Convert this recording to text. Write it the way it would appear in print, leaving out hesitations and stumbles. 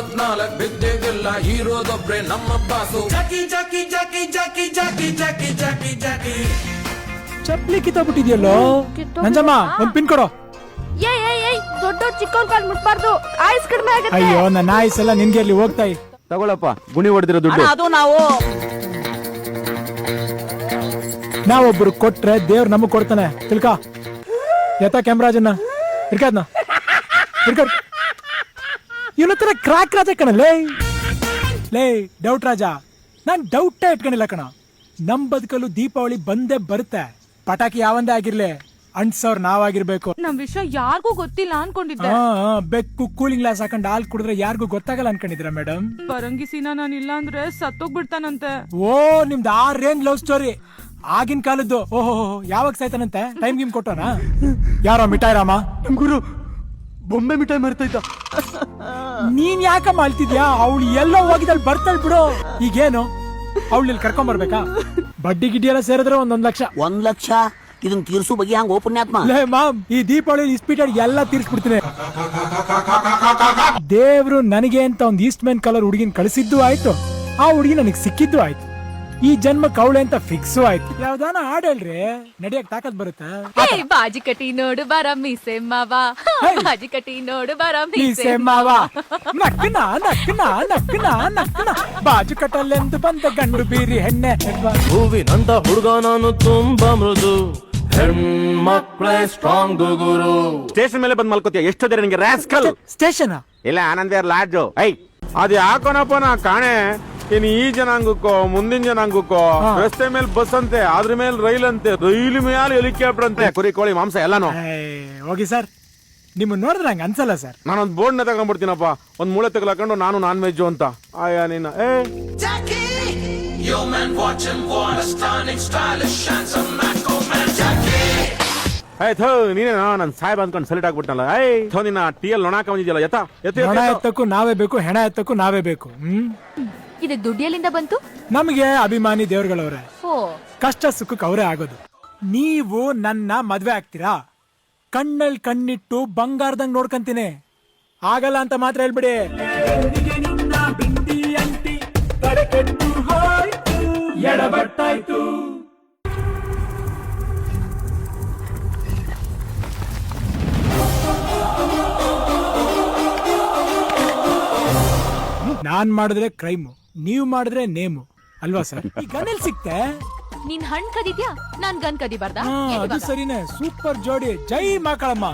24 ಬಿದ್ದೆಗೆಲ್ಲ ಹೀರೋದೊಬ್ರೆ ನಮ್ಮ ಬಾಸು. ಜಾಕಿ ಜಾಕಿ ಜಾಕಿ ಜಾಕಿ ಜಾಕಿ ಜಾಕಿ ಜಾಕಿ ಜಾಕಿ. ಚಪ್ಲಿ ಕಿತ್ತಾಬಿಟ್ಟಿದ್ಯಲ್ಲೋ ನಂಜಮ್ಮ, ಒಂದ್ ಪಿನ್ ಕೊಡೋ. ದೊಡ್ಡ ಚಿಕ್ಕವ್ರ ಕಾಲ್ ಮುಟ್ಬಾರ್ದು, ಆಯ್ಸ್ ಕಡಿಮೆ ಆಗುತ್ತೆ. ಅಯ್ಯೋ ನನ್ನ ಆಯ್ಸ್ ಎಲ್ಲ ನಿನ್ಗೆ ಅಲ್ಲಿ ಹೋಗ್ತಾಯಿ. ತಗೊಳಪ್ಪ, ಗುಣಿ ಹೊಡೆದಿರೋ ದುಡ್ಡು. ಅದು ನಾವು ನಾವೊಬ್ರು ಕೊಟ್ರೆ ದೇವ್ರು ನಮಗ್ ಕೊಡ್ತಾನೆ ತಿಳ್ಕ. ಎತ್ತ ಕ್ಯಾಮ್ರಾಜನ್ನ ಹಿಡ್ಕದ್ನ ಹಿಡ್ಕಡ್. ಇವನ ಹತ್ರ ಕ್ರಾಕ್ ರಾಜ ಕಣಲೇ. ಲೇ ಡೌಟ್ ರಾಜ, ನಾನ್ ಡೌಟೇ ಇಟ್ಕೊಂಡಿಲ್ಲ ಕಣ. ನಮ್ ಬದುಕಲು ದೀಪಾವಳಿ ಬಂದೇ ಬರುತ್ತೆ. ಪಟಾಕಿ ಯಾವಂದೇ ಆಗಿರ್ಲಿ, ಅಂಟ್ಸವ್ರ ನಾವಾಗಿರ್ಬೇಕು. ನಮ್ ವಿಷಯ ಯಾರಿಗೂ ಗೊತ್ತಿಲ್ಲ ಅನ್ಕೊಂಡಿದ್ದೆ. ಬೆಕ್ಕು ಕೂಲಿಂಗ್ ಗ್ಲಾಸ್ ಹಾಕೊಂಡ್ ಹಾಲ್ ಕುಡಿದ್ರೆ ಯಾರಿಗೂ ಗೊತ್ತಾಗಲ್ಲ ಅನ್ಕೊಂಡಿದ್ರ ಮೇಡಮ್? ಪರಂಗಿಸಿನ ನಾನು ಇಲ್ಲ ಅಂದ್ರೆ ಸತ್ತೋಗ್ಬಿಡ್ತಾನಂತೆ. ಓ, ನಿಮ್ದು ಆ ರೇಂಜ್ ಲವ್ ಸ್ಟೋರಿ ಆಗಿನ ಕಾಲದ್ದು. ಓಹೋ, ಯಾವಾಗ ಸಾಯ್ತಾನಂತೆ? ಟೈಮ್ ಗಿಮ್ ಕೊಟ್ಟೋನಾ? ಯಾರೋ ಮಿಠಾಯಿ ರಾಮ ಗುರು ಬೊಂಬೆ ಮಿಠಾಯಿ ಮರ್ತಾ ಇದ್ದ. ನೀನ್ ಯಾಕ ಮಾಡ್ತಿದ್ಯಾ? ಅವಳು ಎಲ್ಲೋ ಹೋಗಿದಲ್ಲಿ ಬರ್ತಾಳ್ ಬಿಡು. ಈಗೇನು ಅವಳು ಕರ್ಕೊಂಡ್ ಬರ್ಬೇಕಾ? ಬಡ್ಡಿ ಗಿಡ್ಡಿ ಎಲ್ಲ ಸೇರಿದ್ರೆ 1 ಲಕ್ಷ. 1 ಲಕ್ಷ ಇದನ್ ತೀರ್ಸು ಬಗ್ಗೆ ಹಂಗ ಪುಣ್ಯಾತ್ಮ. ಲೇ ಮಾಮ್, ಈ ದೀಪಾವಳಿ ಇಸ್ಪೀಟೆಡ್ ಎಲ್ಲ ತೀರ್ಸ್ಬಿಡ್ತೀನಿ. ದೇವ್ರು ನನಗೆ ಅಂತ ಒಂದ್ ಈಸ್ಟ್ ಮ್ಯಾನ್ ಕಲರ್ ಹುಡುಗಿನ ಕಳಿಸಿದ್ದು ಆಯ್ತು, ಆ ಹುಡುಗಿ ನನಗ್ ಸಿಕ್ಕಿದ್ದು ಆಯ್ತು. ಈ ಜನ್ಮಕ್ಕೆ ಅವಳೆ ಅಂತ ಫಿಕ್ಸು ಆಯ್ತು. ಯಾವ್ದಾನ ಹಾಡ್ ಹೇಳ್ರಿ, ನಡಿಯಕ್ ತಾಕತ್ ಬರುತ್ತೆ. ಬಾಜಿ ಕಟಿ ನೋಡು ಬರ ಮೀಸೆ ಮಾವ, ಬಾಜಿ ಕಟಿ ನೋಡು ಬರ ಮೀಸೆ ಮಾವ, ನಕ್ಕನ ನಕ್ಕನ ನಕ್ಕನ ನಕ್ಕನ, ಬಾಜು ಕಟ್ಟಲೆಂದು ಬಂದ ಗಂಡು ಬೀರಿ ಹೆಣ್ಣೆ. ಹೂವಿನಂತ ಹುಡುಗ ನಾನು ತುಂಬಾ ಮೃದು, ಹೆಣ್ಮಕ್ಳೇ ಸ್ಟ್ರಾಂಗ್ ಗುರು. ಸ್ಟೇಷನ್ ಮೇಲೆ ಬಂದ್ ಮಲ್ಕೋತಿಯ? ಎಷ್ಟು ನಿಂಗೆ ರಾಸ್ಕಲ್. ಸ್ಟೇಷನ್ ಇಲ್ಲ ಆನಂದ್ ಲಾಡ್ಜು. ಅದ್ ಯಾಕೋನಪ್ಪ ನಾ ಕಾಣೆ. ಇನ್ ಈ ಜನಾಂಗಕ್ಕೋ ಮುಂದಿನ ಜನಾಂಗಕ್ಕೋ ರಸ್ತೆ ಮೇಲೆ ಬಸ್ ಅಂತೆ, ಅದ್ರ ಮೇಲೆ ರೈಲ್ ಅಂತೆ, ರೈಲ್ ಮೇಲೆ ಹೆಲಿಕಾಪ್ಟರ್ ಅಂತೆ, ಕುರಿ ಕೋಳಿ ಮಾಂಸ ಎಲ್ಲಾನು. ಹೋಗಿ ಸರ್, ನಿಮ್ ನೋಡಿದ್ರೆ ಹಂಗ ಅನ್ಸಲ್ಲ ಸರ್. ನಾನೊಂದ್ ಬೋರ್ಡ್ ನ ತಗೊಂಡ್ಬಿಡ್ತೀನಪ್ಪ, ಒಂದ್ ಮೂಳೆ ತಗೊಳಕೊಂಡು ನಾನು ನಾನ್ ವೆಜ್ ಅಂತ. ಆಯಾ ನಿನ್ನ Yo man, watch him, what a stunning, stylish, handsome Maco man, Jackie. ನೀನೇನಾ ನನ್ ಸಾಹೇಬ್ ಅಂದ್ಕೊಂಡು ಸೆಲೆಕ್ಟ್ ಆಗ್ಬಿಟ್ಟನಲ್ಲ. ನಿನ್ನ ಟಿಎಲ್ ನೊಣಾಕ ಬಂದಿದ್ಯಲ್ಲ. ಹಣ ಎತ್ತಕ್ಕೂ ನಾವೇ ಬೇಕು, ಹೆಣ ಎತ್ತಕ್ಕೂ ನಾವೇ ಬೇಕು. ಇದಕ್ ದುಡ್ಡು ಎಲ್ಲಿಂದ ಬಂತು? ನಮಗೆ ಅಭಿಮಾನಿ ದೇವ್ರುಗಳವ್ರೆ, ಓ, ಕಷ್ಟ ಸುಖಕ್ಕೆ ಅವರೇ ಆಗೋದು. ನೀವು ನನ್ನ ಮದ್ವೆ ಆಗ್ತೀರಾ? ಕಣ್ಣಲ್ಲಿ ಕಣ್ಣಿಟ್ಟು ಬಂಗಾರದಂಗ್ ನೋಡ್ಕಂತೀನಿ. ಆಗಲ್ಲ ಅಂತ ಮಾತ್ರ ಹೇಳ್ಬಿಡಿ. ಎಡಬಟ್ಟಾಯ್ತು. ನಾನ್ ಮಾಡಿದ್ರೆ ಕ್ರೈಮು, ನೀವ್ ಮಾಡಿದ್ರೆ ನೇಮು ಅಲ್ವಾ ಸರ್? ಈ ಗನ್ ಸಿಕ್ತೆ? ನೀನ್ ಹಣ್ ಕದಿದ್ಯಾ, ನಾನ್ ಗನ್ ಕದಿಬಾರ್ದಾ? ಅದು ಸರಿನೇ. ಸೂಪರ್ ಜೋಡಿ. ಜೈ ಮಕ್ಕಳಮ್ಮ.